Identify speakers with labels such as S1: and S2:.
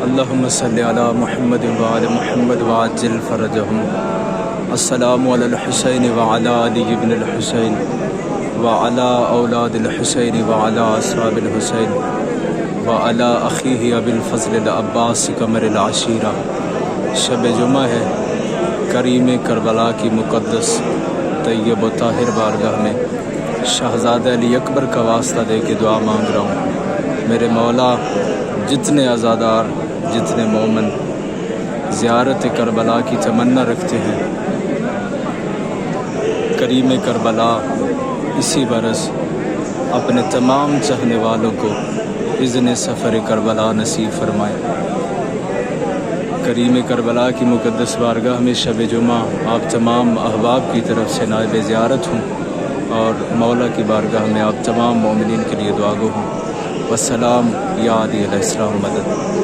S1: اللہم صلی علی محمد وعلی محمد وعجل فرجہم۔ السلام علی الحسین وعلی علی ابن الحسین وعلی اولاد الحسین وعلی اصحاب الحسین وعلی اخیہ ابی الفضل العباس قمر العشیرہ۔ شب جمعہ ہے، کریم کربلا کی مقدس طیب و طاہر بارگاہ میں شہزادہ علی اکبر کا واسطہ دے کے دعا مانگ رہا ہوں۔ میرے مولا، جتنے عزادار، جتنے مومن زیارت کربلا کی تمنا رکھتے ہیں، کریم کربلا اسی برس اپنے تمام چاہنے والوں کو اذن سفر کربلا نصیب فرمائے۔ کریم کربلا کی مقدس بارگاہ میں شب جمعہ آپ تمام احباب کی طرف سے نائب زیارت ہوں اور مولا کی بارگاہ میں آپ تمام مومنین کے لیے دعا گو ہوں۔ والسلام یا علی علیہ السلام مدد۔